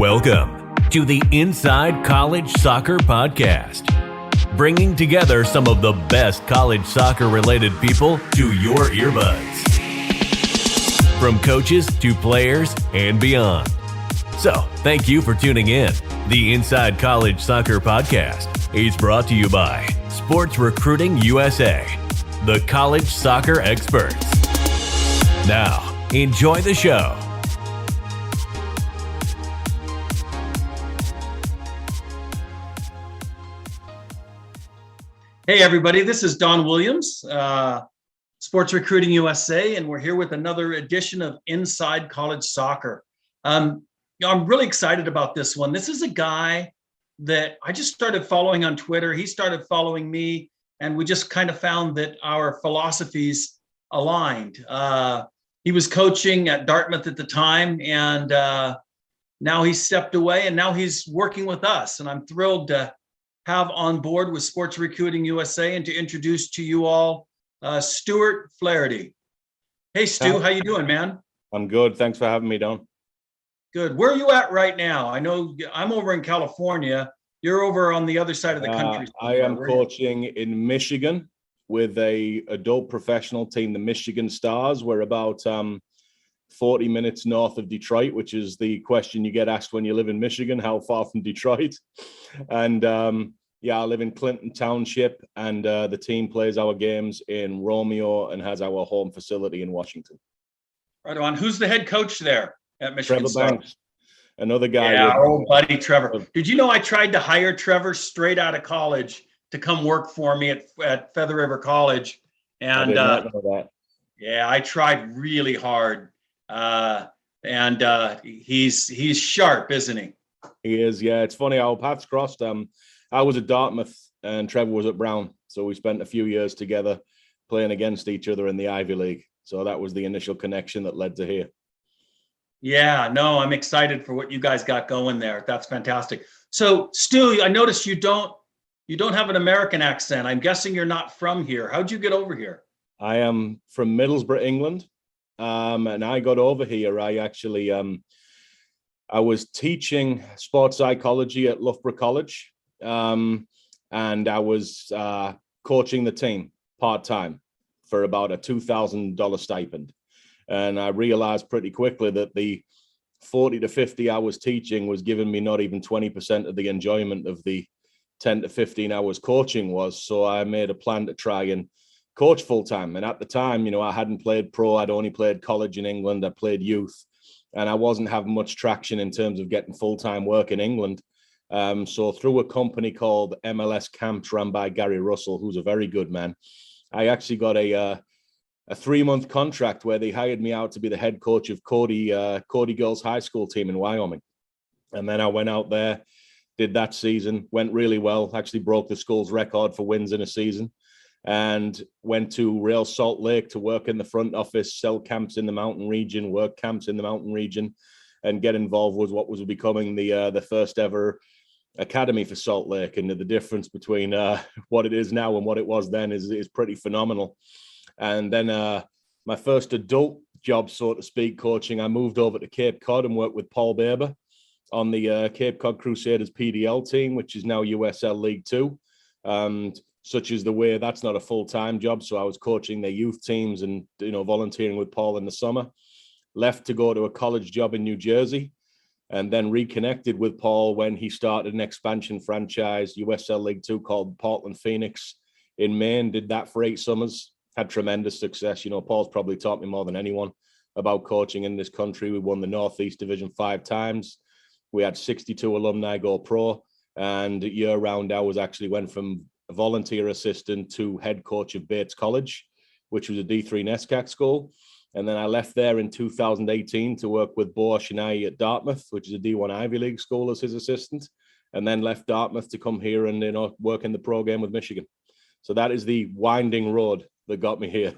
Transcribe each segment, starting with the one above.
Welcome to the Inside College Soccer Podcast, bringing together some of the best college soccer-related people to your earbuds, from coaches to players and beyond. So, thank you for tuning in. The Inside College Soccer Podcast is brought to you by Sports Recruiting USA, the college soccer experts. Now, enjoy the show. Hey everybody, this is Don Williams, Sports Recruiting USA, and we're here with another edition of Inside College Soccer. I'm really excited about this one. This is a guy that I just started following on Twitter. He started following me, and we just kind of found that our philosophies aligned. He was coaching at Dartmouth at the time, and now he's stepped away, and now he's working with us, and I'm thrilled to have on board with Sports Recruiting USA and to introduce to you all Stewart Flaherty. Hey, Stu, how you doing, man? I'm good. Thanks for having me, Don. Good. Where are you at right now? I know I'm over in California. You're over on the other side of the country. I am coaching in Michigan with a adult professional team, the Michigan Stars. We're about 40 minutes north of Detroit, which is the question you get asked when you live in Michigan, how far from Detroit? And I live in Clinton Township, and the team plays our games in Romeo and has our home facility in Washington. Right on. Who's the head coach there at Michigan Stars? Trevor Banks, another guy. Yeah, our old buddy Trevor. Did you know I tried to hire Trevor straight out of college to come work for me at Feather River College? And I did not know that. Yeah, I tried really hard. He's sharp, isn't he? He is, yeah. It's funny, our paths crossed. I was at Dartmouth and Trevor was at Brown. So we spent a few years together playing against each other in the Ivy League. So that was the initial connection that led to here. Yeah, no, I'm excited for what you guys got going there. That's fantastic. So, Stu, I noticed you don't have an American accent. I'm guessing you're not from here. How'd you get over here? I am from Middlesbrough, England. And I got over here. I was teaching sports psychology at Loughborough College, and I was coaching the team part-time for about a $2,000 stipend. And I realized pretty quickly that the 40 to 50 hours teaching was giving me not even 20% of the enjoyment of the 10 to 15 hours coaching was. So I made a plan to try and coach full-time. And at the time, I hadn't played pro. I'd only played college in England. I played youth, and I wasn't having much traction in terms of getting full-time work in England. So through a company called MLS Camps run by Gary Russell, who's a very good man, I actually got a 3-month contract where they hired me out to be the head coach of Cody Girls High School team in Wyoming. And then I went out there, did that season, went really well, actually broke the school's record for wins in a season, and went to Real Salt Lake to work in the front office, sell camps in the mountain region, work camps in the mountain region, and get involved with what was becoming the first ever academy for Salt Lake. And the difference between what it is now and what it was then is pretty phenomenal. And then my first adult job, so to speak, coaching, I moved over to Cape Cod and worked with Paul Baber on the Cape Cod Crusaders PDL team, which is now USL League 2. Such is the way that's not a full-time job. So I was coaching their youth teams and, volunteering with Paul in the summer. Left to go to a college job in New Jersey, and then reconnected with Paul when he started an expansion franchise, USL League 2, called Portland Phoenix in Maine. Did that for 8 summers. Had tremendous success. Paul's probably taught me more than anyone about coaching in this country. We won the Northeast Division 5 times. We had 62 alumni go pro. And year-round, I went from a volunteer assistant to head coach of Bates College, which was a D3 NESCAC school. And then I left there in 2018 to work with Bo Shinai at Dartmouth, which is a D1 Ivy League school, as his assistant, and then left Dartmouth to come here and work in the pro game with Michigan. So that is the winding road that got me here.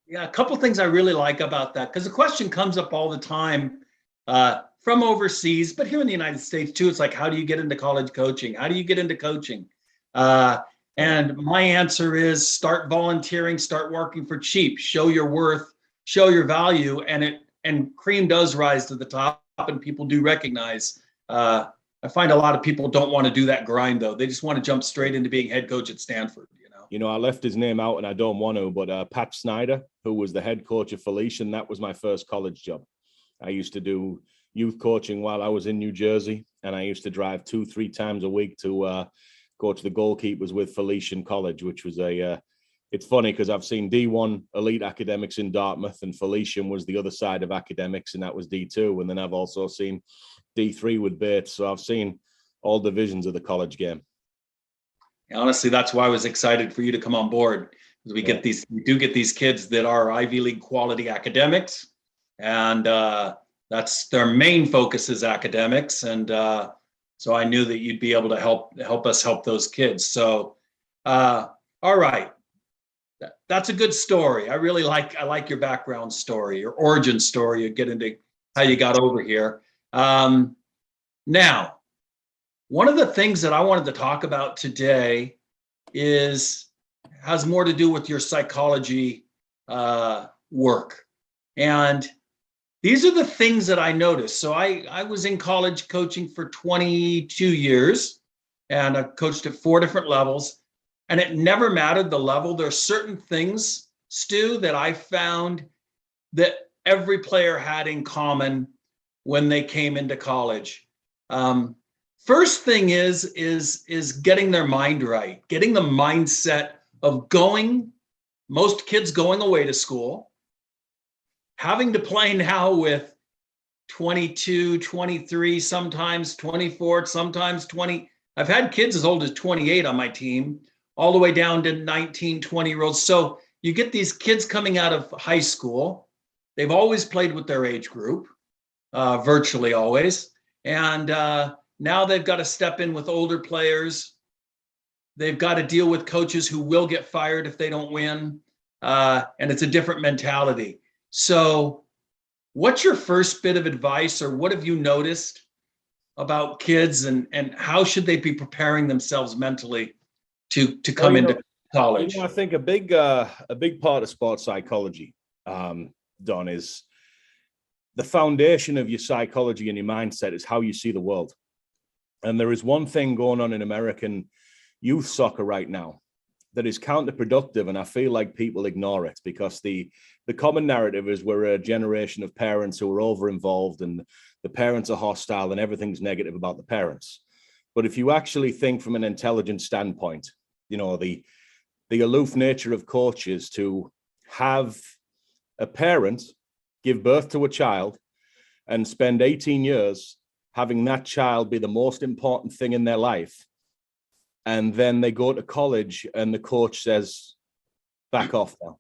Yeah, a couple of things I really like about that, because the question comes up all the time from overseas, but here in the United States too. It's like, how do you get into college coaching? How do you get into coaching? And my answer is start volunteering, start working for cheap, show your worth, show your value, and cream does rise to the top. and people do recognize. I find a lot of people don't want to do that grind, though. They just want to jump straight into being head coach at Stanford. I left his name out and I don't want to, but Pat Snyder, who was the head coach of Felician, that was my first college job. I used to do youth coaching while I was in New Jersey, and I used to drive 2-3 times a week to coach the goalkeepers with Felician College, which was it's funny because I've seen D1 elite academics in Dartmouth, and Felician was the other side of academics, and that was D2. And then I've also seen D3 with Bates. So I've seen all divisions of the college game. Honestly, that's why I was excited for you to come on board. We do get these kids that are Ivy League quality academics, and that's their main focus is academics. And so I knew that you'd be able to help us help those kids. So, all right, that's a good story. I like your background story, your origin story. You get into how you got over here. Now, one of the things that I wanted to talk about today has more to do with your psychology work. And these are the things that I noticed. So I was in college coaching for 22 years, and I coached at 4 different levels, and it never mattered the level. There are certain things, Stu, that I found that every player had in common when they came into college. First thing is getting their mind right, getting the mindset of most kids going away to school, having to play now with 22, 23, sometimes 24, sometimes 20. I've had kids as old as 28 on my team, all the way down to 19, 20-year-olds. So you get these kids coming out of high school. They've always played with their age group, virtually always. And now they've got to step in with older players. They've got to deal with coaches who will get fired if they don't win. And it's a different mentality. So what's your first bit of advice, or what have you noticed about kids, and how should they be preparing themselves mentally to come into college? I think a big part of sports psychology, Don, is the foundation of your psychology and your mindset is how you see the world. And there is one thing going on in American youth soccer right now that is counterproductive, and I feel like people ignore it because the common narrative is we're a generation of parents who are over-involved and the parents are hostile and everything's negative about the parents. But if you actually think from an intelligent standpoint, the aloof nature of coaches to have a parent give birth to a child and spend 18 years having that child be the most important thing in their life, and then they go to college and the coach says, back off now.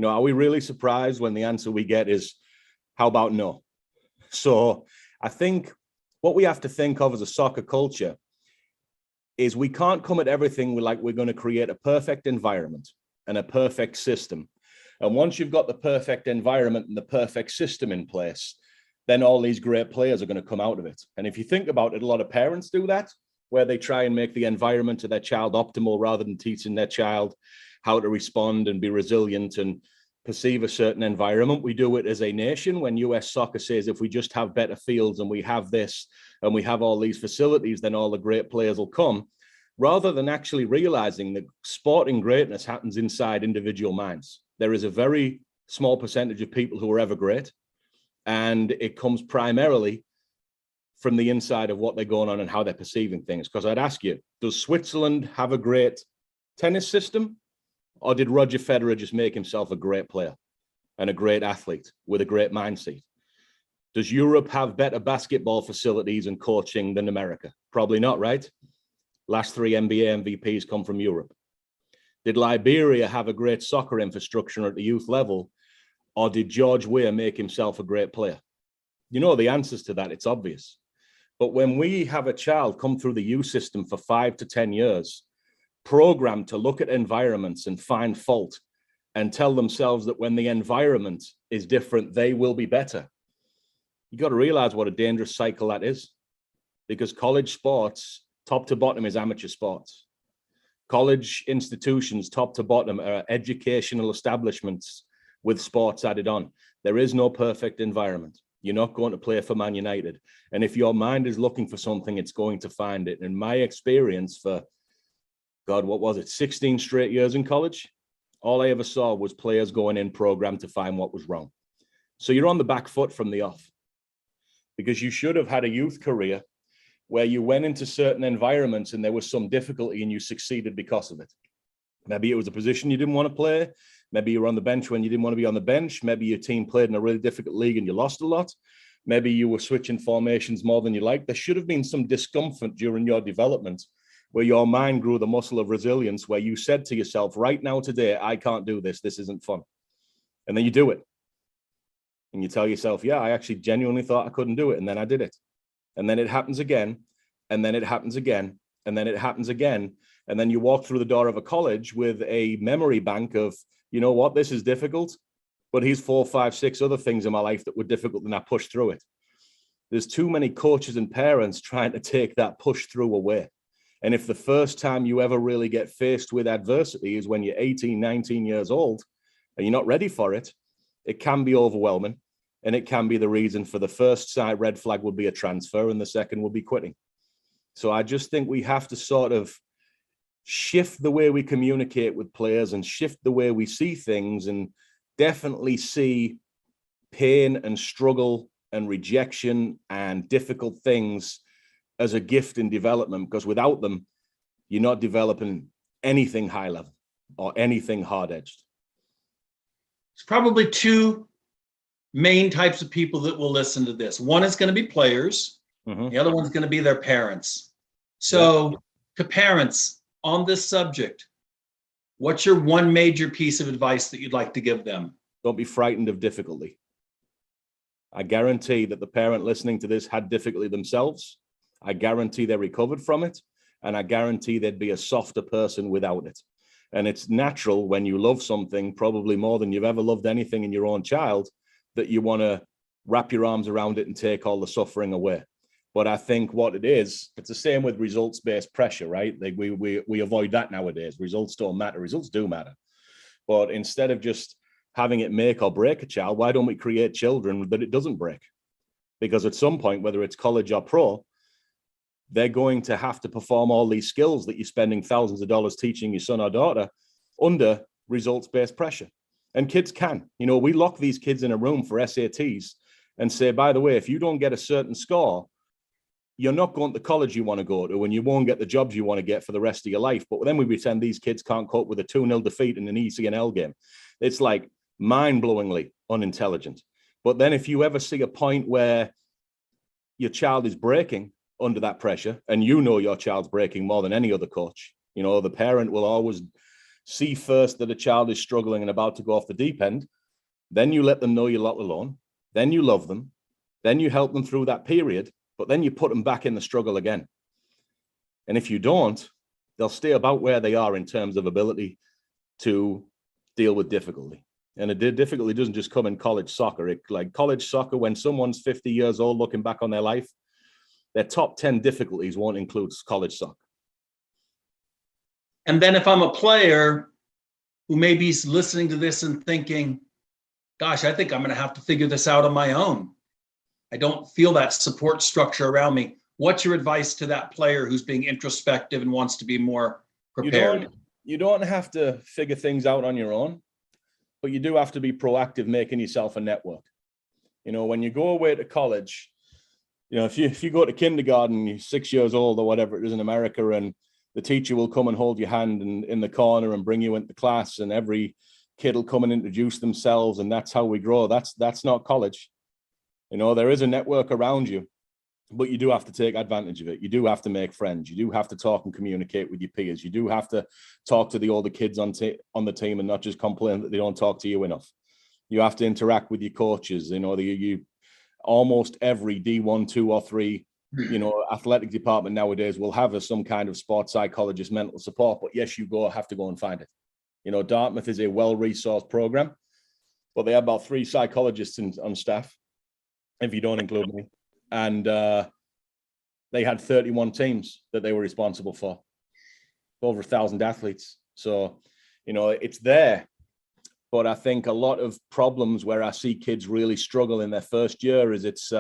Are we really surprised when the answer we get is, how about no? So I think what we have to think of as a soccer culture is we can't come at everything like we're going to create a perfect environment and a perfect system. And once you've got the perfect environment and the perfect system in place, then all these great players are going to come out of it. And if you think about it, a lot of parents do that, where they try and make the environment of their child optimal rather than teaching their child how to respond and be resilient and perceive a certain environment. We do it as a nation when US soccer says if we just have better fields and we have this and we have all these facilities, then all the great players will come, rather than actually realizing that sporting greatness happens inside individual minds. There is a very small percentage of people who are ever great, and it comes primarily from the inside of what they're going on and how they're perceiving things. Because I'd ask you, does Switzerland have a great tennis system? Or did Roger Federer just make himself a great player and a great athlete with a great mindset? Does Europe have better basketball facilities and coaching than America? Probably not, right? Last 3 NBA MVPs come from Europe. Did Liberia have a great soccer infrastructure at the youth level? Or did George Weah make himself a great player? You know the answers to that, it's obvious. But when we have a child come through the youth system for 5 to 10 years, programmed to look at environments and find fault and tell themselves that when the environment is different, they will be better. You got to realize what a dangerous cycle that is, because college sports, top to bottom, is amateur sports. College institutions, top to bottom, are educational establishments with sports added on. There is no perfect environment. You're not going to play for Man United. And if your mind is looking for something, it's going to find it. And my experience for, God, what was it, 16 straight years in college? All I ever saw was players going in programmed to find what was wrong. So you're on the back foot from the off, because you should have had a youth career where you went into certain environments and there was some difficulty and you succeeded because of it. Maybe it was a position you didn't want to play. Maybe you were on the bench when you didn't want to be on the bench. Maybe your team played in a really difficult league and you lost a lot. Maybe you were switching formations more than you liked. There should have been some discomfort during your development where your mind grew the muscle of resilience, where you said to yourself, right now, today, I can't do this. This isn't fun. And then you do it. And you tell yourself, yeah, I actually genuinely thought I couldn't do it. And then I did it. And then it happens again. And then it happens again. And then it happens again. And then you walk through the door of a college with a memory bank of, you know what, this is difficult, but here's 4, 5, 6 other things in my life that were difficult and I pushed through it. There's too many coaches and parents trying to take that push through away. And if the first time you ever really get faced with adversity is when you're 18, 19 years old and you're not ready for it, it can be overwhelming. And it can be the reason for the first side red flag would be a transfer and the second would be quitting. So I just think we have to sort of shift the way we communicate with players and shift the way we see things, and definitely see pain and struggle and rejection and difficult things as a gift in development, because without them, you're not developing anything high level or anything hard edged. There's probably two main types of people that will listen to this. One is going to be players. Mm-hmm. The other one's going to be their parents. So to parents on this subject, what's your one major piece of advice that you'd like to give them? Don't be frightened of difficulty. I guarantee that the parent listening to this had difficulty themselves. I guarantee they recovered from it. And I guarantee they'd be a softer person without it. And it's natural when you love something, probably more than you've ever loved anything in your own child, that you want to wrap your arms around it and take all the suffering away. But I think what it is, it's the same with results-based pressure, right? Like we avoid that nowadays. Results don't matter. Results do matter. But instead of just having it make or break a child, why don't we create children that it doesn't break? Because at some point, whether it's college or pro, they're going to have to perform all these skills that you're spending thousands of dollars teaching your son or daughter under results-based pressure. And kids can. You know, we lock these kids in a room for SATs and say, by the way, if you don't get a certain score, you're not going to the college you want to go to, and you won't get the jobs you want to get for the rest of your life. But then we pretend these kids can't cope with a 2-0 defeat in an ECNL game. It's like mind-blowingly unintelligent. But then if you ever see a point where your child is breaking under that pressure, and you know your child's breaking more than any other coach, you know, the parent will always see first that a child is struggling and about to go off the deep end. Then you let them know you're not alone. Then you love them. Then you help them through that period. But then you put them back in the struggle again. And if you don't, they'll stay about where they are in terms of ability to deal with difficulty. And the difficulty doesn't just come in college soccer. Like college soccer, when someone's 50 years old looking back on their life, their top 10 difficulties won't include college soccer. And then if I'm a player who maybe is listening to this and thinking, gosh, I think I'm going to have to figure this out on my own. I don't feel that support structure around me. What's your advice to that player who's being introspective and wants to be more prepared? You don't have to figure things out on your own, but you do have to be proactive, making yourself a network. You know, when you go away to college, you know, if you go to kindergarten, you're 6 years old or whatever it is in America, and the teacher will come and hold your hand in the corner and bring you into class, and every kid will come and introduce themselves, and that's how we grow. That's not college. You know, there is a network around you, but you do have to take advantage of it. You do have to make friends. You do have to talk and communicate with your peers. You do have to talk to the older kids on the team and not just complain that they don't talk to you enough. You have to interact with your coaches. You know, you almost every D1, 2, or 3, you know, athletic department nowadays will have some kind of sports psychologist, mental support. But yes, you have to go and find it. You know, Dartmouth is a well-resourced program, but they have about 3 psychologists on staff, if you don't include me. And they had 31 teams that they were responsible for, over 1,000 athletes. So, you know, it's there, But I think a lot of problems where I see kids really struggle in their first year is it's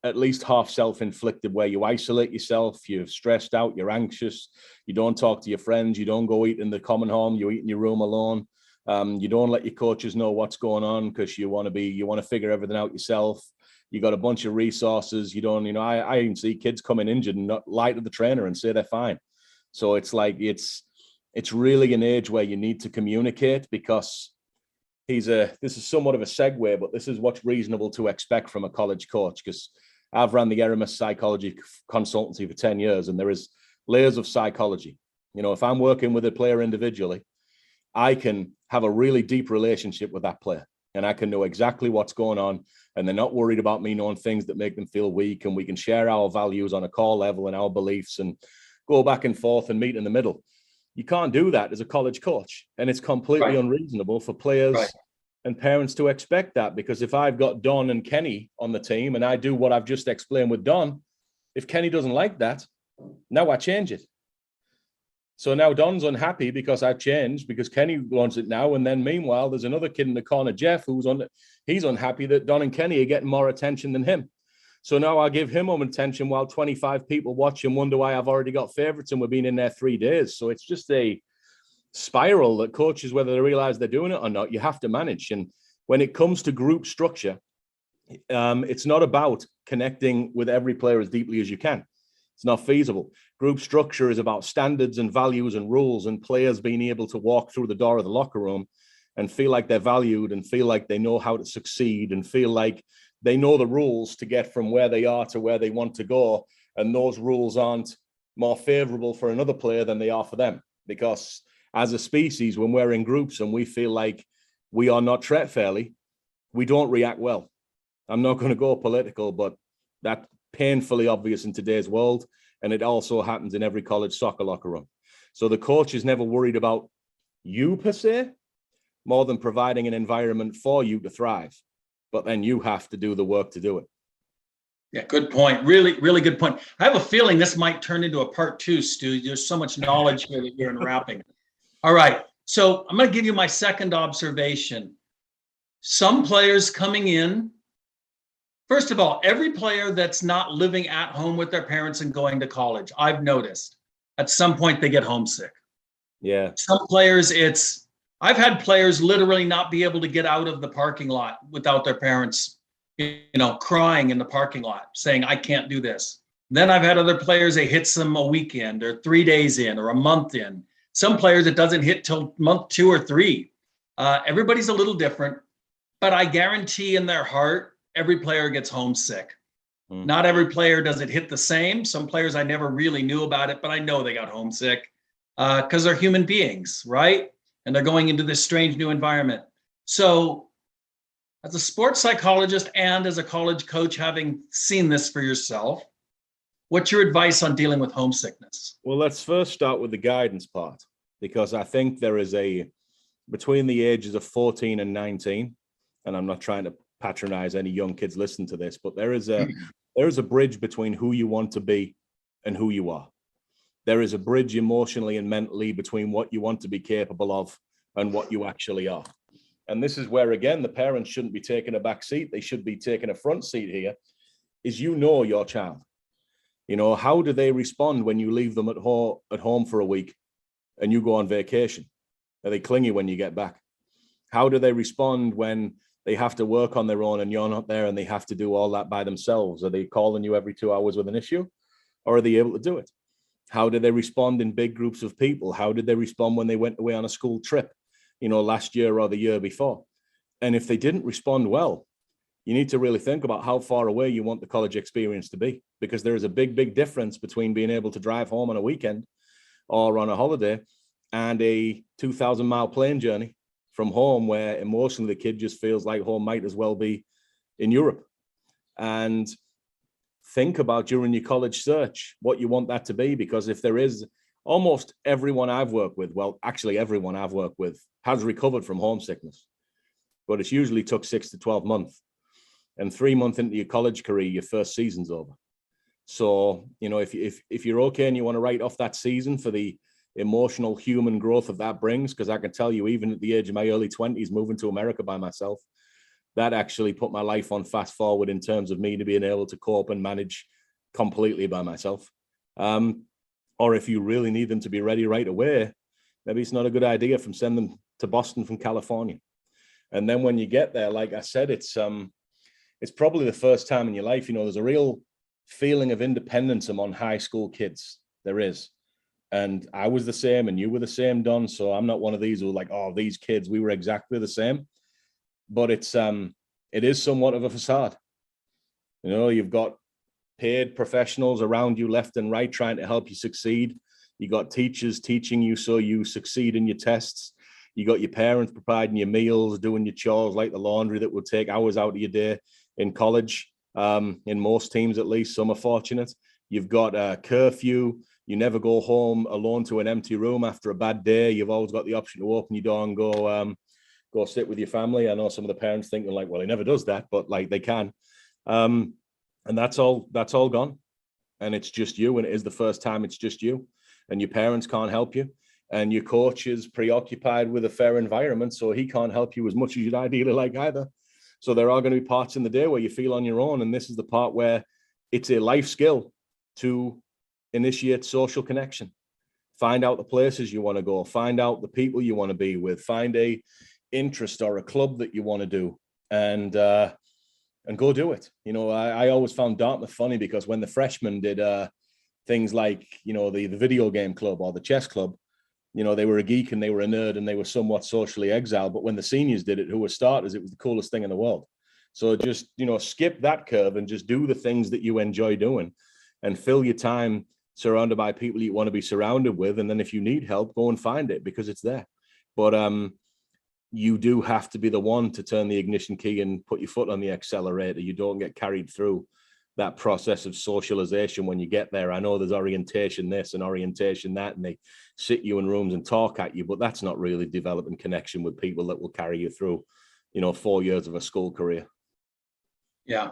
at least half self-inflicted, where you isolate yourself, you're stressed out, you're anxious, you don't talk to your friends, you don't go eat in the common home, you eat in your room alone. You don't let your coaches know what's going on because you want to figure everything out yourself. You got a bunch of resources. I even see kids coming injured and not lie to the trainer and say they're fine. So it's like, it's really an age where you need to communicate, because this is somewhat of a segue, but this is what's reasonable to expect from a college coach, because I've ran the Eramis psychology consultancy for 10 years, and there is layers of psychology. If I'm working with a player individually, I can have a really deep relationship with that player, and I can know exactly what's going on, and they're not worried about me knowing things that make them feel weak, and we can share our values on a core level and our beliefs and go back and forth and meet in the middle. You can't do that as a college coach, and it's completely unreasonable for players and parents to expect that, because if I've got Don and Kenny on the team and I do what I've just explained with Don, if Kenny doesn't like that, now I change it. So now Don's unhappy because I've changed, because Kenny wants it now. And then meanwhile, there's another kid in the corner, Jeff, he's unhappy that Don and Kenny are getting more attention than him. So now I give him attention while 25 people watch and wonder why I've already got favorites and we've been in there 3 days. So it's just a spiral that coaches, whether they realize they're doing it or not, you have to manage. And when it comes to group structure, it's not about connecting with every player as deeply as you can. It's not feasible. Group structure is about standards and values and rules, and players being able to walk through the door of the locker room and feel like they're valued and feel like they know how to succeed and feel like they know the rules to get from where they are to where they want to go. And those rules aren't more favorable for another player than they are for them. Because as a species, when we're in groups and we feel like we are not treated fairly, we don't react well. I'm not going to go political, but that's painfully obvious in today's world. And it also happens in every college soccer locker room. So the coach is never worried about you per se, more than providing an environment for you to thrive. But then you have to do the work to do it. Yeah, good point. Really, really good point. I have a feeling this might turn into a part 2, Stu. There's so much knowledge here that you're unwrapping. All right. So I'm going to give you my second observation. Some players coming in, first of all, every player that's not living at home with their parents and going to college, I've noticed at some point they get homesick. Yeah. Some players, I've had players literally not be able to get out of the parking lot without their parents, crying in the parking lot saying, I can't do this. Then I've had other players, it hits them a weekend or 3 days in or a month in. Some players, it doesn't hit till month 2 or 3. Everybody's a little different, but I guarantee in their heart, every player gets homesick. Not every player does it hit the same. Some players, I never really knew about it, but I know they got homesick because they're human beings, right? And they're going into this strange new environment. So as a sports psychologist and as a college coach, having seen this for yourself, what's your advice on dealing with homesickness? Well, let's first start with the guidance part, because I think there is between the ages of 14 and 19, and I'm not trying to patronize any young kids listening to this, but there is a bridge between who you want to be and who you are. There is a bridge emotionally and mentally between what you want to be capable of and what you actually are. And this is where, again, the parents shouldn't be taking a back seat. They should be taking a front seat here, is your child. How do they respond when you leave them at home for a week and you go on vacation? Are they clingy when you get back? How do they respond when they have to work on their own and you're not there and they have to do all that by themselves? Are they calling you every 2 hours with an issue, or are they able to do it? How do they respond in big groups of people? How did they respond when they went away on a school trip, last year or the year before? And if they didn't respond well, you need to really think about how far away you want the college experience to be, because there is a big, big difference between being able to drive home on a weekend or on a holiday and a 2,000-mile plane journey from home, where emotionally the kid just feels like home might as well be in Europe. And think about during your college search what you want that to be, because if there is, almost everyone I've worked with, well, actually everyone I've worked with has recovered from homesickness, but it's usually took 6 to 12 months. And 3 months into your college career, your first season's over. So, if you're okay and you want to write off that season for the emotional human growth that brings. Because I can tell you, even at the age of my early 20s, moving to America by myself, that actually put my life on fast forward in terms of me to being able to cope and manage completely by myself. Or if you really need them to be ready right away, maybe it's not a good idea from send them to Boston from California. And then when you get there, like I said, it's probably the first time in your life, there's a real feeling of independence among high school kids. There is. And I was the same and you were the same, Don. So I'm not one of these who are like, oh, these kids, we were exactly the same. But it is somewhat of a facade. You've got paid professionals around you left and right trying to help you succeed. You got teachers teaching you so you succeed in your tests. You got your parents providing your meals, doing your chores like the laundry that would take hours out of your day in college. In most teams, at least, some are fortunate. You've got a curfew. You never go home alone to an empty room after a bad day. You've always got the option to open your door and go sit with your family. I know some of the parents thinking like, well, he never does that, but like they can. And that's all gone. And it's just you. And it is the first time it's just you. And your parents can't help you. And your coach is preoccupied with a fair environment, so he can't help you as much as you'd ideally like either. So there are going to be parts in the day where you feel on your own. And this is the part where it's a life skill to initiate social connection. Find out the places you want to go. Find out the people you want to be with. Find a interest or a club that you want to do, and go do it. I always found Dartmouth funny because when the freshmen did things like, the video game club or the chess club, they were a geek and they were a nerd and they were somewhat socially exiled. But when the seniors did it, who were starters, it was the coolest thing in the world. So just, skip that curve and just do the things that you enjoy doing and fill your time surrounded by people you want to be surrounded with. And then if you need help, go and find it because it's there. But you do have to be the one to turn the ignition key and put your foot on the accelerator. You don't get carried through that process of socialization when you get there. I know there's orientation this and orientation that, and they sit you in rooms and talk at you, but that's not really developing connection with people that will carry you through, 4 years of a school career. Yeah,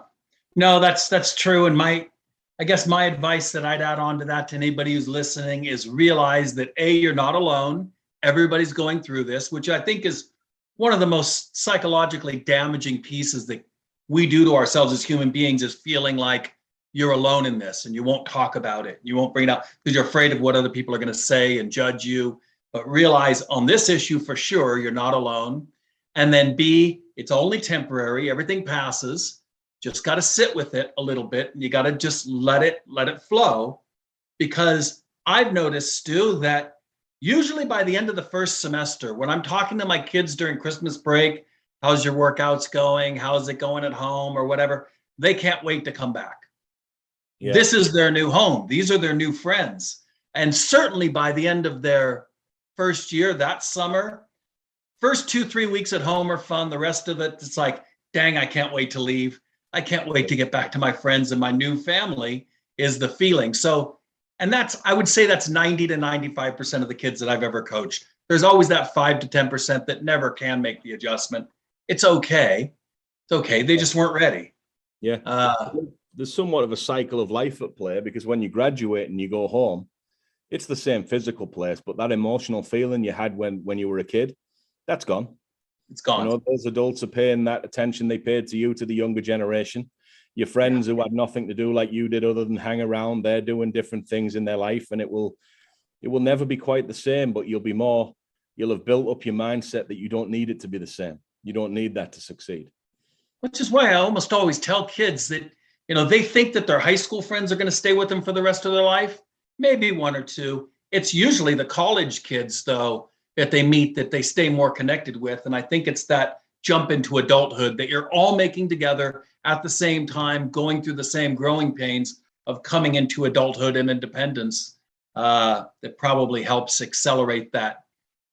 no, that's true. And I guess my advice that I'd add on to that to anybody who's listening is realize that you're not alone. Everybody's going through this, which I think is one of the most psychologically damaging pieces that we do to ourselves as human beings, is feeling like you're alone in this and you won't talk about it. You won't bring it up because you're afraid of what other people are going to say and judge you. But realize on this issue for sure, you're not alone. And then B, it's only temporary. Everything passes. Just got to sit with it a little bit. And you got to just let it flow. Because I've noticed, Stu, that usually by the end of the first semester, when I'm talking to my kids during Christmas break, how's your workouts going? How's it going at home or whatever? They can't wait to come back. Yeah. This is their new home. These are their new friends. And certainly by the end of their first year, that summer, first 2-3 weeks at home are fun. The rest of it, it's like, dang, I can't wait to leave. I can't wait to get back to my friends and my new family is the feeling. So, and I would say that's 90 to 95% of the kids that I've ever coached. There's always that 5 to 10% that never can make the adjustment. It's okay. It's okay. They just weren't ready. Yeah. There's somewhat of a cycle of life at play, because when you graduate and you go home, it's the same physical place, but that emotional feeling you had when you were a kid, that's gone. It's gone. Those adults are paying that attention they paid to you, to the younger generation. Your friends who had nothing to do like you did other than hang around, they're doing different things in their life, and it will never be quite the same, but you'll have built up your mindset that you don't need it to be the same. You don't need that to succeed. Which is why I almost always tell kids that, they think that their high school friends are going to stay with them for the rest of their life. Maybe 1 or 2. It's usually the college kids, though, that they meet that they stay more connected with. And I think it's that jump into adulthood that you're all making together at the same time, going through the same growing pains of coming into adulthood and independence, that probably helps accelerate that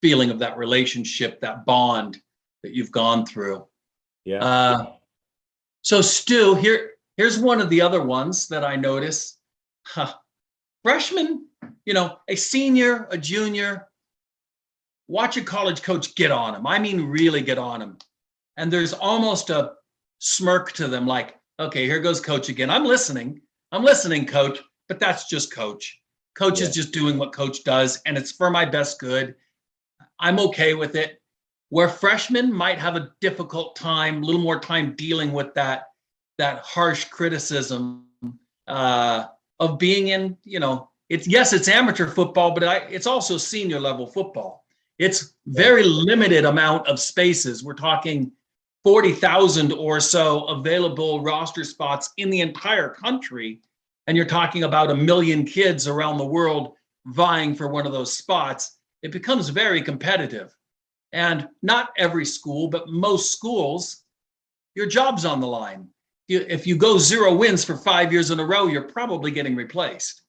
feeling of that relationship, that bond that you've gone through. Yeah. So Stu, here's one of the other ones that I notice. Freshman, a senior, a junior, watch a college coach get on them. I mean, really get on them. And there's almost a smirk to them, like, okay, here goes coach again. I'm listening, coach, but that's just coach. Coach is just doing what coach does, and it's for my best good. I'm okay with it. Where freshmen might have a difficult time, a little more time dealing with that harsh criticism of being in, it's amateur football, but it's also senior level football. It's very limited amount of spaces. We're talking 40,000 or so available roster spots in the entire country. And you're talking about 1 million kids around the world vying for one of those spots. It becomes very competitive. And not every school, but most schools, your job's on the line. If you go 0 wins for 5 years in a row, you're probably getting replaced.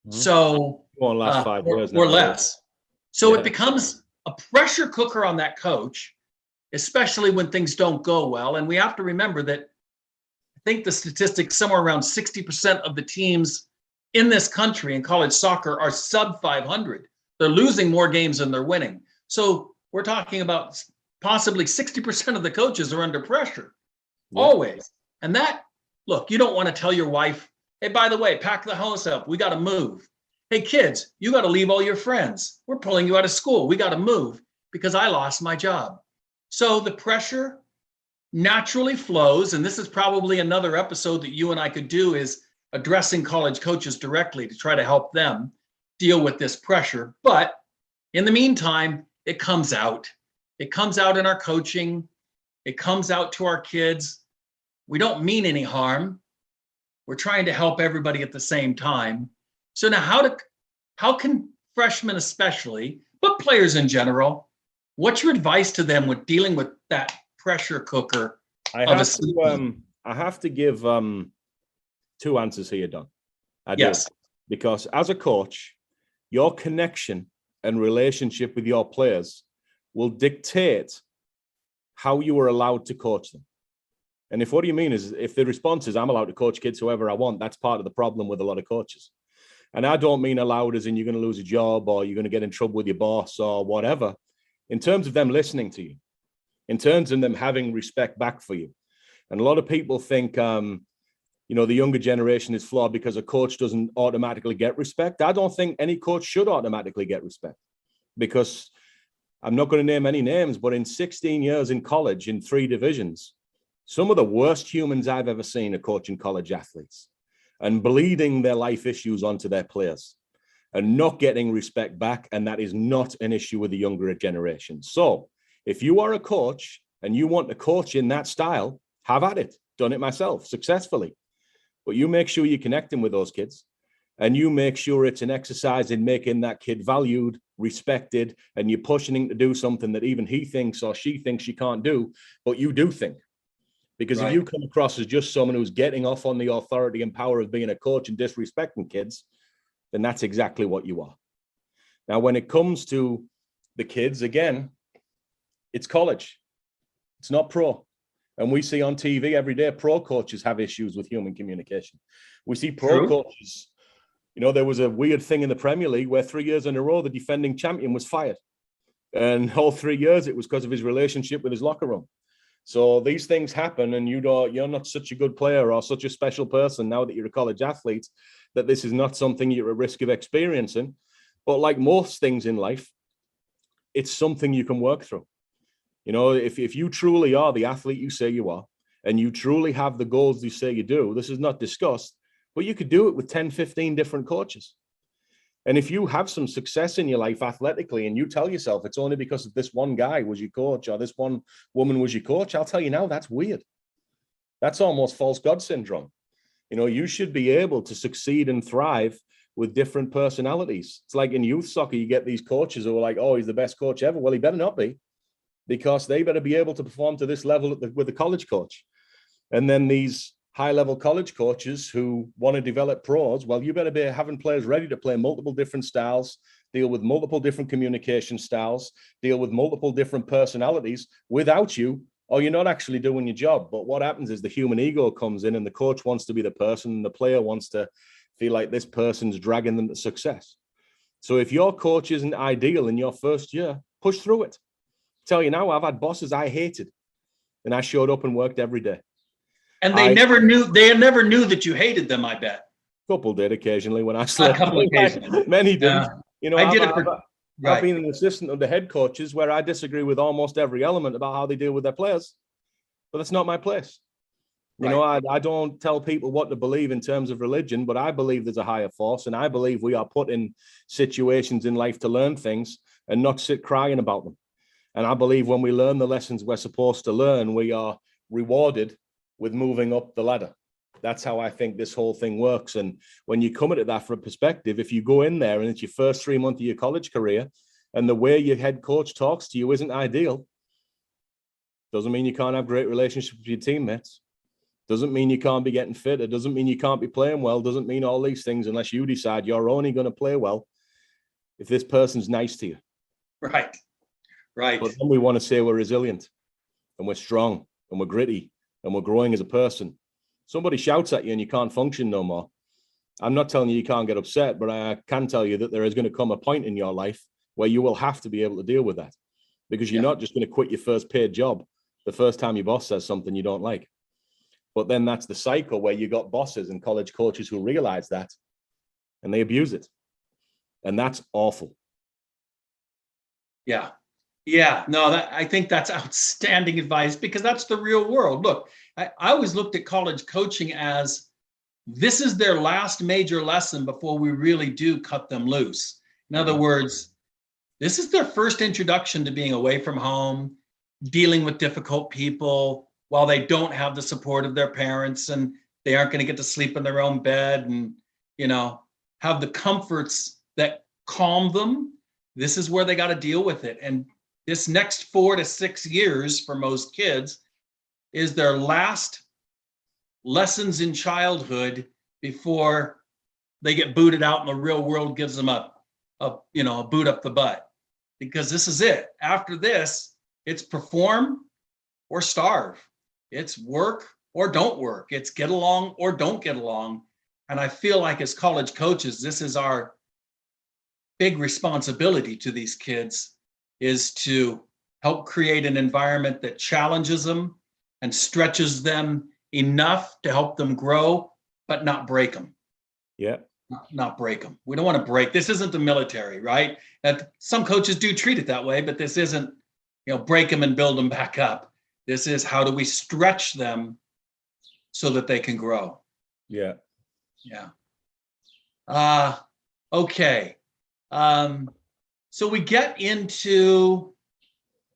Mm-hmm. So, last 5 years or less. So it becomes a pressure cooker on that coach, especially when things don't go well. And we have to remember that I think the statistics, somewhere around 60% of the teams in this country in college soccer are sub 500. They're losing more games than they're winning. So we're talking about possibly 60% of the coaches are under pressure, always. And look, you don't want to tell your wife, hey, by the way, pack the house up. We got to move. Hey, kids, you got to leave all your friends. We're pulling you out of school. We got to move because I lost my job. So the pressure naturally flows. And this is probably another episode that you and I could do, is addressing college coaches directly to try to help them deal with this pressure. But in the meantime, it comes out. It comes out in our coaching. It comes out to our kids. We don't mean any harm. We're trying to help everybody at the same time. So now how can freshmen especially, but players in general, what's your advice to them with dealing with that pressure cooker? I have to give 2 answers here, Don. Yes. Because as a coach, your connection and relationship with your players will dictate how you are allowed to coach them. And if what you mean is, if the response is I'm allowed to coach kids whoever I want, that's part of the problem with a lot of coaches. And I don't mean allowed as in you're going to lose a job or you're going to get in trouble with your boss or whatever. In terms of them listening to you, in terms of them having respect back for you. And a lot of people think, the younger generation is flawed because a coach doesn't automatically get respect. I don't think any coach should automatically get respect, because I'm not going to name any names, but in 16 years in college, in 3 divisions, some of the worst humans I've ever seen are coaching college athletes and bleeding their life issues onto their players and not getting respect back. And that is not an issue with the younger generation. So if you are a coach and you want to coach in that style, have at it. Done it myself successfully. But you make sure you're connecting with those kids, and you make sure it's an exercise in making that kid valued, respected, and you're pushing him to do something that even he thinks or she thinks she can't do, but you do think. Because if you come across as just someone who's getting off on the authority and power of being a coach and disrespecting kids, then that's exactly what you are. Now, when it comes to the kids, again, it's college. It's not pro. And we see on TV every day, pro coaches have issues with human communication. We see pro coaches, there was a weird thing in the Premier League where 3 years in a row, the defending champion was fired. And all 3 years, it was because of his relationship with his locker room. So these things happen, and you're not such a good player or such a special person now that you're a college athlete, that this is not something you're at risk of experiencing. But like most things in life, it's something you can work through. If you truly are the athlete you say you are, and you truly have the goals you say you do, this is not discussed, but you could do it with 10, 15 different coaches. And if you have some success in your life athletically, and you tell yourself it's only because of this one guy was your coach or this one woman was your coach, I'll tell you now, that's weird. That's almost false God syndrome. You should be able to succeed and thrive with different personalities. It's like in youth soccer, you get these coaches who are like, oh, he's the best coach ever. Well, he better not be, because they better be able to perform to this level with the college coach. And then these high-level college coaches who want to develop pros, well, you better be having players ready to play multiple different styles, deal with multiple different communication styles, deal with multiple different personalities without you, or you're not actually doing your job. But what happens is the human ego comes in, and the coach wants to be the person, and the player wants to feel like this person's dragging them to success. So if your coach isn't ideal in your first year, push through it. Tell you now, I've had bosses I hated, and I showed up and worked every day. And they never knew that you hated them, I bet. Couple did occasionally when I A slept. couple occasionally. Many didn't. I did it for I've been an assistant under head coaches where I disagree with almost every element about how they deal with their players, but that's not my place. You know, I don't tell people what to believe in terms of religion, but I believe there's a higher force, and I believe we are put in situations in life to learn things and not sit crying about them. And I believe when we learn the lessons we're supposed to learn, we are rewarded with moving up the ladder. That's how I think this whole thing works. And when you come at it that from a perspective, if you go in there and it's your first 3 months of your college career and the way your head coach talks to you isn't ideal, doesn't mean you can't have great relationships with your teammates. Doesn't mean you can't be getting fit. It doesn't mean you can't be playing well. Doesn't mean all these things unless you decide you're only going to play well if this person's nice to you. Right. But then we want to say we're resilient and we're strong and we're gritty and we're growing as a person. Somebody shouts at you and you can't function no more. I'm not telling you can't get upset, but I can tell you that there is going to come a point in your life where you will have to be able to deal with that, because you're not just going to quit your first paid job the first time your boss says something you don't like. But then that's the cycle where you got bosses and college coaches who realize that and they abuse it. And that's awful. Yeah. No, I think that's outstanding advice, because that's the real world. Look, I always looked at college coaching as this is their last major lesson before we really do cut them loose. In other words, this is their first introduction to being away from home, dealing with difficult people while they don't have the support of their parents and they aren't going to get to sleep in their own bed and, have the comforts that calm them. This is where they got to deal with it. And this next 4 to 6 years for most kids is their last lessons in childhood before they get booted out and the real world gives them a boot up the butt, because this is it. After this, it's perform or starve. It's work or don't work. It's get along or don't get along. And I feel like as college coaches, this is our big responsibility to these kids, is to help create an environment that challenges them and stretches them enough to help them grow, but not break them. Yeah. Not break them. We don't want to break. This isn't the military, right? That some coaches do treat it that way, but this isn't, break them and build them back up. This is how do we stretch them so that they can grow. Yeah. Okay. So we get into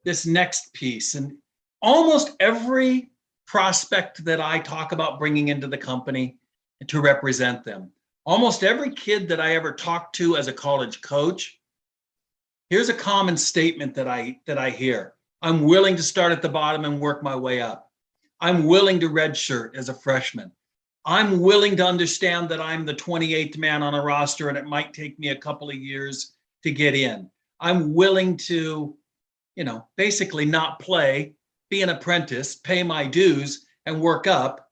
this next piece, and almost every prospect that I talk about bringing into the company to represent them, almost every kid that I ever talked to as a college coach, here's a common statement that I hear. I'm willing to start at the bottom and work my way up. I'm willing to redshirt as a freshman. I'm willing to understand that I'm the 28th man on a roster and it might take me a couple of years to get in. I'm willing to, basically not play, be an apprentice, pay my dues and work up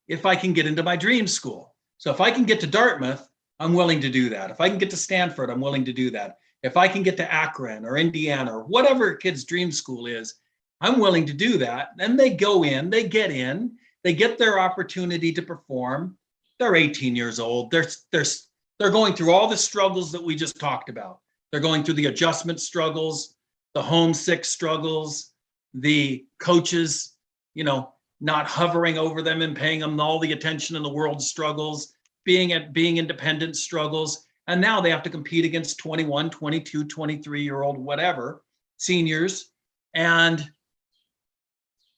if I can get into my dream school. So if I can get to Dartmouth, I'm willing to do that. If I can get to Stanford, I'm willing to do that. If I can get to Akron or Indiana or whatever a kid's dream school is, I'm willing to do that. Then they go in, they get their opportunity to perform. They're 18 years old. They're going through all the struggles that we just talked about. They're going through the adjustment struggles, the homesick struggles, the coaches, not hovering over them and paying them all the attention in the world struggles, being independent struggles. And now they have to compete against 21, 22, 23-year-old, whatever, seniors. And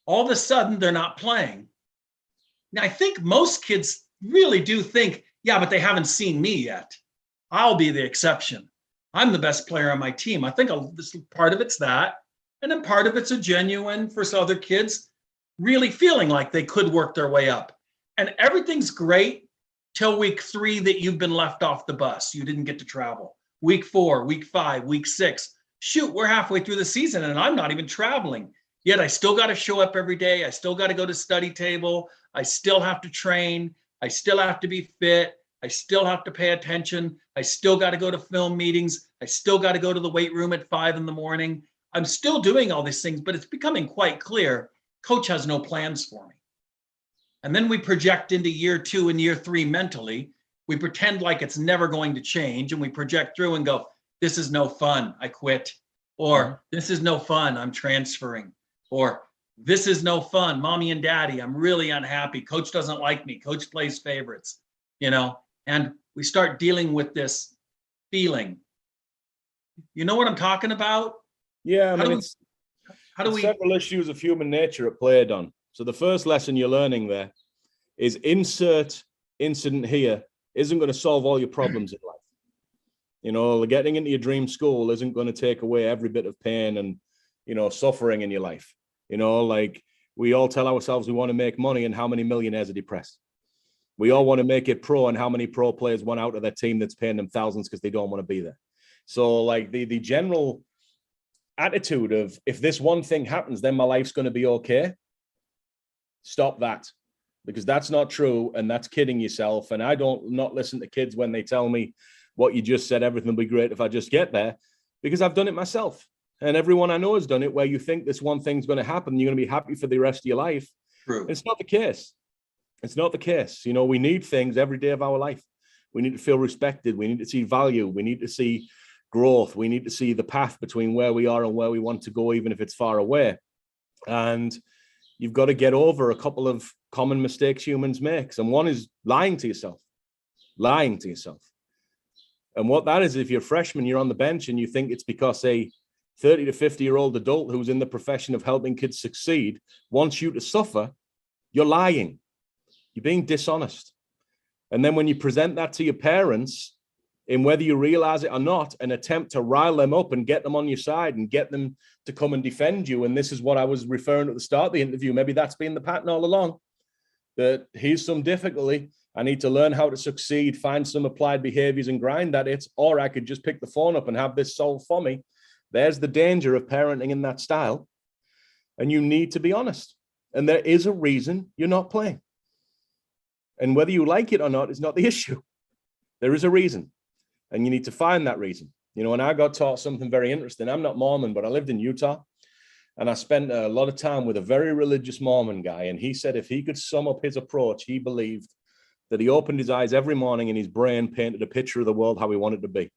all of a sudden they're not playing. Now, I think most kids really do think, yeah, but they haven't seen me yet. I'll be the exception. I'm the best player on my team. I think part of it's that. And then part of it's a genuine, for some other kids, really feeling like they could work their way up. And everything's great till week 3 that you've been left off the bus. You didn't get to travel. Week 4, week 5, week 6. Shoot, we're halfway through the season and I'm not even traveling. Yet I still got to show up every day. I still got to go to study table. I still have to train. I still have to be fit. I still have to pay attention. I still got to go to film meetings. I still got to go to the weight room at 5 a.m. I'm still doing all these things, but it's becoming quite clear coach has no plans for me. And then we project into year 2 and year 3 mentally, we pretend like it's never going to change, and we project through and go, this is no fun, I quit. Or this is no fun, I'm transferring. Or this is no fun, mommy and daddy, I'm really unhappy. Coach doesn't like me. Coach plays favorites, and we start dealing with this feeling. You know what I'm talking about? Yeah, I mean, how do we several issues of human nature at play, Don. So the first lesson you're learning there is insert incident here isn't going to solve all your problems in life. Getting into your dream school isn't going to take away every bit of pain and, suffering in your life. Like we all tell ourselves we want to make money, and how many millionaires are depressed? We all want to make it pro, and how many pro players want out of their team that's paying them thousands because they don't want to be there. So like the general attitude of, if this one thing happens, then my life's going to be okay. Stop that, because that's not true, and that's kidding yourself. And I don't not listen to kids when they tell me what you just said, everything will be great if I just get there, because I've done it myself. And everyone I know has done it, where you think this one thing's going to happen, you're going to be happy for the rest of your life. True. It's not the case. It's not the case. We need things every day of our life. We need to feel respected. We need to see value. We need to see growth. We need to see the path between where we are and where we want to go, even if it's far away. And you've got to get over a couple of common mistakes humans make. And one is lying to yourself. And what that is, if you're a freshman, you're on the bench and you think it's because a 30 to 50-year-old adult who's in the profession of helping kids succeed wants you to suffer, you're lying. You're being dishonest. And then when you present that to your parents, in whether you realize it or not, an attempt to rile them up and get them on your side and get them to come and defend you. And this is what I was referring to at the start of the interview. Maybe that's been the pattern all along, that here's some difficulty. I need to learn how to succeed, find some applied behaviors and grind at it, or I could just pick the phone up and have this solved for me. There's the danger of parenting in that style. And you need to be honest. And there is a reason you're not playing. And whether you like it or not is not the issue. There is a reason. And you need to find that reason. And I got taught something very interesting. I'm not Mormon, but I lived in Utah. And I spent a lot of time with a very religious Mormon guy. And he said if he could sum up his approach, he believed that he opened his eyes every morning and his brain painted a picture of the world how he wanted to be.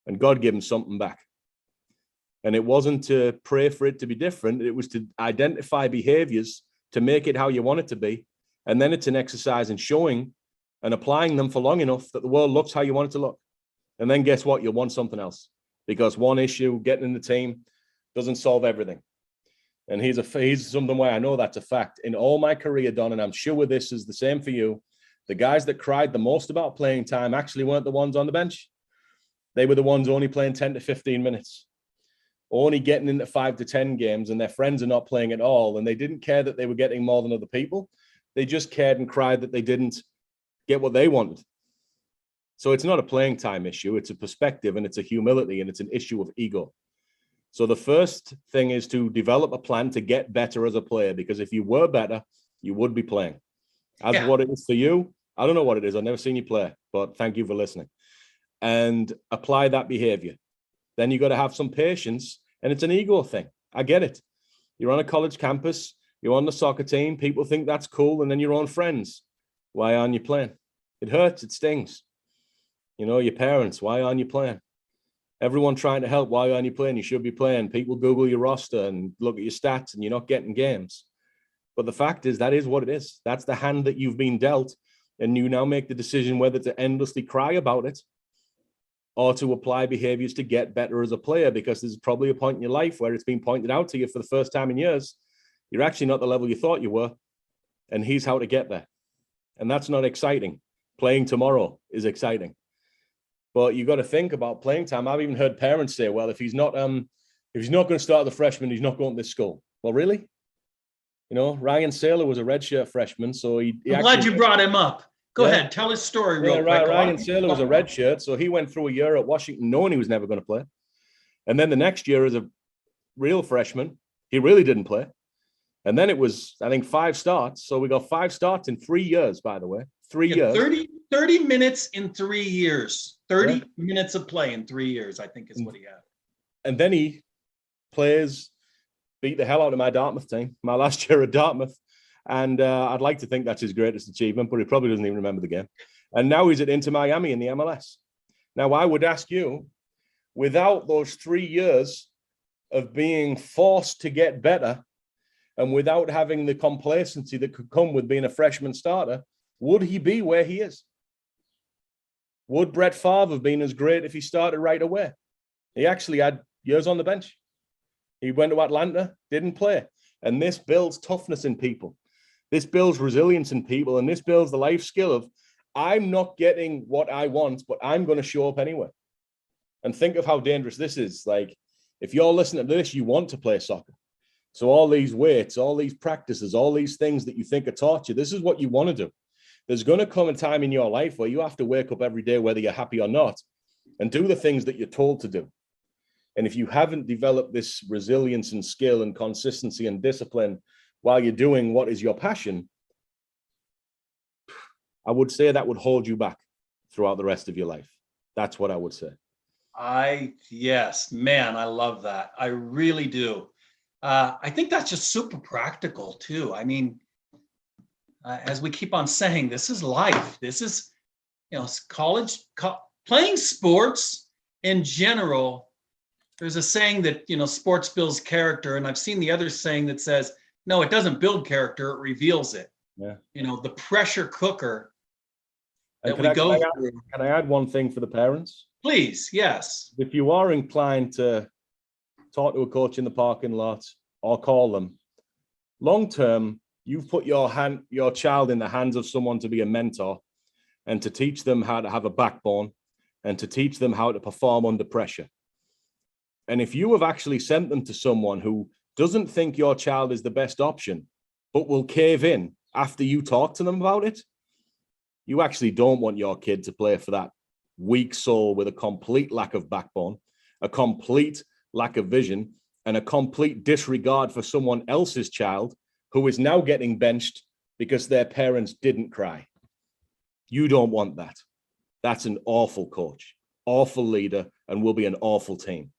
And God gave him something back. And it wasn't to pray for it to be different. It was to identify behaviors to make it how you want it to be. And then it's an exercise in showing and applying them for long enough that the world looks how you want it to look. And then guess what? You'll want something else, because one issue, getting in the team, doesn't solve everything. And he's something where I know that's a fact. In all my career, Don, and I'm sure this is the same for you, the guys that cried the most about playing time actually weren't the ones on the bench. They were the ones only playing 10 to 15 minutes, only getting into 5 to 10 games, and their friends are not playing at all. And they didn't care that they were getting more than other people. They just cared and cried that they didn't get what they wanted. So it's not a playing time issue. It's a perspective, and it's a humility, and it's an issue of ego. So the first thing is to develop a plan to get better as a player, because if you were better, you would be playing. What it is for you, I don't know what it is. I've never seen you play, but thank you for listening. And apply that behavior. Then you got to have some patience, and it's an ego thing. I get it. You're on a college campus, you're on the soccer team, people think that's cool, and then your own friends. Why aren't you playing? It hurts, it stings. Your parents, why aren't you playing? Everyone trying to help, why aren't you playing? You should be playing. People Google your roster and look at your stats, and you're not getting games. But the fact is, that is what it is. That's the hand that you've been dealt, and you now make the decision whether to endlessly cry about it or to apply behaviors to get better as a player, because there's probably a point in your life where it's been pointed out to you for the first time in years, you're actually not the level you thought you were, and here's how to get there. And that's not exciting. Playing tomorrow is exciting. But you got to think about playing time. I've even heard parents say, well, if he's not going to start the freshman, he's not going to this school. Well, really? Ryan Saylor was a redshirt freshman, so I'm glad you brought him up. Go ahead, tell his story real quick. Ryan Saylor was a redshirt, so he went through a year at Washington knowing he was never going to play. And then the next year as a real freshman, he really didn't play. And then it was, I think, 5 starts. So we got 5 starts in 3 years, by the way. 3 years. 30 minutes in 3 years. 30 minutes of play in 3 years, I think is what he had. And then he beat the hell out of my Dartmouth team, my last year at Dartmouth. And I'd like to think that's his greatest achievement, but he probably doesn't even remember the game. And now he's at Inter Miami in the MLS. Now, I would ask you, without those 3 years of being forced to get better and without having the complacency that could come with being a freshman starter, would he be where he is? Would Brett Favre have been as great if he started right away? He actually had years on the bench. He went to Atlanta, didn't play. And this builds toughness in people. This builds resilience in people. And this builds the life skill of, I'm not getting what I want, but I'm going to show up anyway. And think of how dangerous this is. Like, if you're listening to this, you want to play soccer. So all these weights, all these practices, all these things that you think are taught you, this is what you want to do. There's going to come a time in your life where you have to wake up every day, whether you're happy or not, and do the things that you're told to do. And if you haven't developed this resilience and skill and consistency and discipline while you're doing what is your passion, I would say that would hold you back throughout the rest of your life. That's what I would say. Yes, man, I love that. I really do. I think that's just super practical too. I mean, as we keep on saying, this is life. This is, college, playing sports in general. There's a saying that, sports builds character. And I've seen the other saying that says, no, it doesn't build character, it reveals it. Yeah. The pressure cooker that can I add one thing for the parents? Please, yes. If you are inclined to talk to a coach in the parking lot or call them, long term, you've put your child in the hands of someone to be a mentor and to teach them how to have a backbone and to teach them how to perform under pressure. And if you have actually sent them to someone who doesn't think your child is the best option, but will cave in after you talk to them about it, you actually don't want your kid to play for that weak soul with a complete lack of backbone, a complete lack of vision, and a complete disregard for someone else's child who is now getting benched because their parents didn't cry. You don't want that. That's an awful coach, awful leader, and will be an awful team.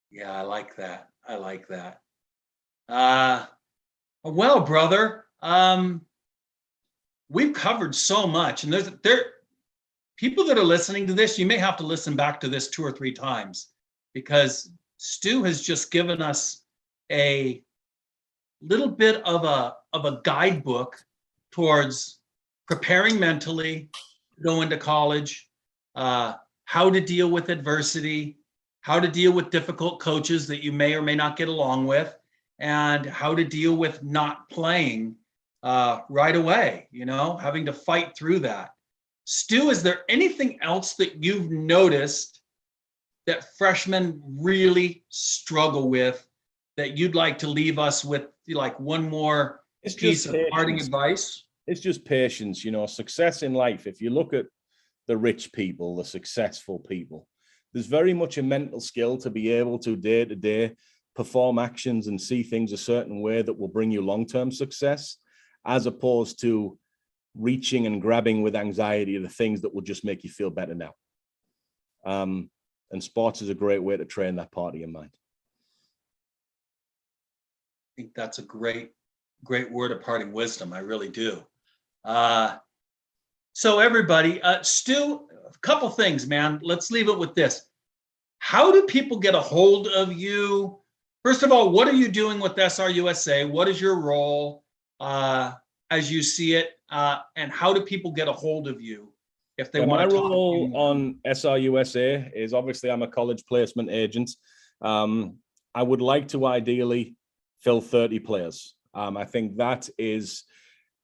Yeah, I like that. Well, brother, we've covered so much, and there people that are listening to this, you may have to listen back to this 2 or 3 times, because Stu has just given us a little bit of a guidebook towards preparing mentally to go into college, how to deal with adversity, how to deal with difficult coaches that you may or may not get along with, and how to deal with not playing right away, having to fight through that. Stu, is there anything else that you've noticed that freshmen really struggle with that you'd like to leave us with, like one more piece of parting advice? It's just patience, success in life. If you look at the rich people, the successful people, there's very much a mental skill to be able to day to day perform actions and see things a certain way that will bring you long-term success, as opposed to reaching and grabbing with anxiety the things that will just make you feel better now. And sports is a great way to train that part of your mind. I think that's a great word of parting wisdom. I really do. So everybody, Stu, a couple things, man. Let's leave it with this. How do people get a hold of you? First of all, what are you doing with SRUSA? What is your role as you see it? And how do people get a hold of you if they want to talk to you? My role on SRUSA is, obviously, I'm a college placement agent. I would like to ideally fill 30 players. I think that is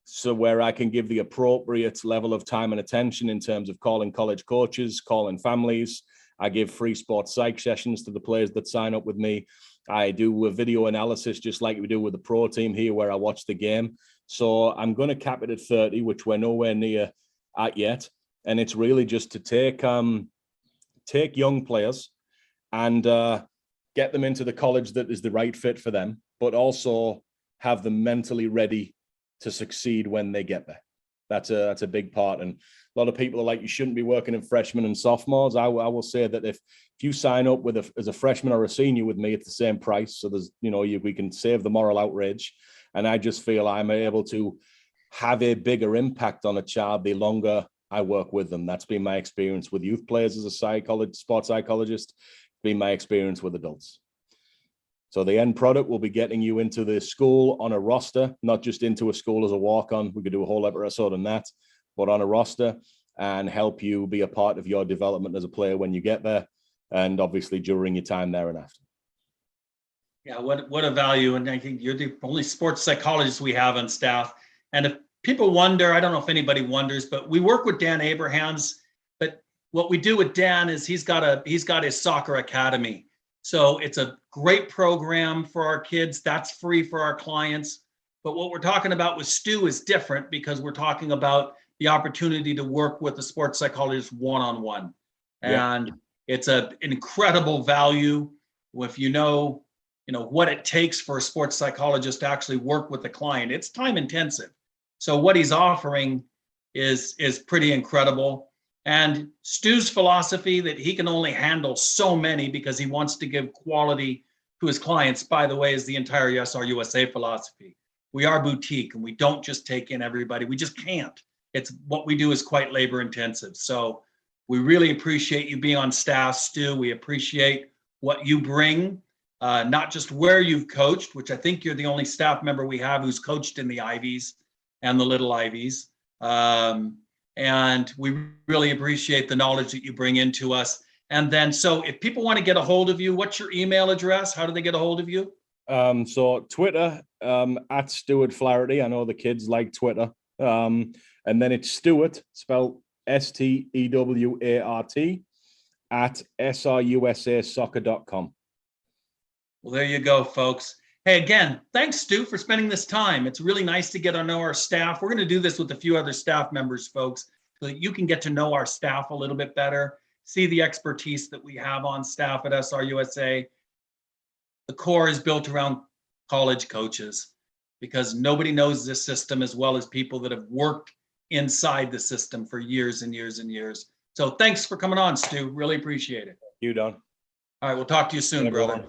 so where I can give the appropriate level of time and attention in terms of calling college coaches, calling families. I give free sports psych sessions to the players that sign up with me. I do a video analysis just like we do with the pro team here, where I watch the game. So I'm going to cap it at 30, which we're nowhere near at yet. And it's really just to take young players and get them into the college that is the right fit for them, but also have them mentally ready to succeed when they get there. That's a big part. And a lot of people are like, you shouldn't be working in freshmen and sophomores. I will say that if you sign up as a freshman or a senior with me, it's the same price. So there's, we can save the moral outrage. And I just feel I'm able to have a bigger impact on a child the longer I work with them. That's been my experience with youth players as a sports psychologist, been my experience with adults. So the end product will be getting you into the school on a roster, not just into a school as a walk-on. We could do a whole episode on that, but on a roster, and help you be a part of your development as a player when you get there, and obviously during your time there and after. Yeah, what a value. And I think you're the only sports psychologist we have on staff. And if people wonder, I don't know if anybody wonders, but we work with Dan Abrahams. But what we do with Dan is he's got his soccer academy. So it's a great program for our kids. That's free for our clients. But what we're talking about with Stu is different, because we're talking about the opportunity to work with a sports psychologist one-on-one. Yeah. And it's an incredible value. If you know what it takes for a sports psychologist to actually work with the client, it's time intensive. So what he's offering is pretty incredible. And Stu's philosophy that he can only handle so many because he wants to give quality to his clients, by the way, is the entire SRUSA philosophy. We are boutique and we don't just take in everybody. We just can't. It's what we do is quite labor intensive. So we really appreciate you being on staff, Stu. We appreciate what you bring, not just where you've coached, which I think you're the only staff member we have who's coached in the Ivies and the little Ivies. And we really appreciate the knowledge that you bring into us. And then, so if people want to get a hold of you, what's your email address? How do they get a hold of you? So Twitter, at Stewart Flaherty. I know the kids like Twitter. And then it's Stewart, spelled Stewart, at srusasoccer.com. Well, there you go, folks. Hey, again, thanks, Stu, for spending this time. It's really nice to get to know our staff. We're going to do this with a few other staff members, folks, so that you can get to know our staff a little bit better, see the expertise that we have on staff at SRUSA. The core is built around college coaches, because nobody knows this system as well as people that have worked inside the system for years and years and years. So thanks for coming on, Stu. Really appreciate it. You, Don. All right, we'll talk to you soon, brother.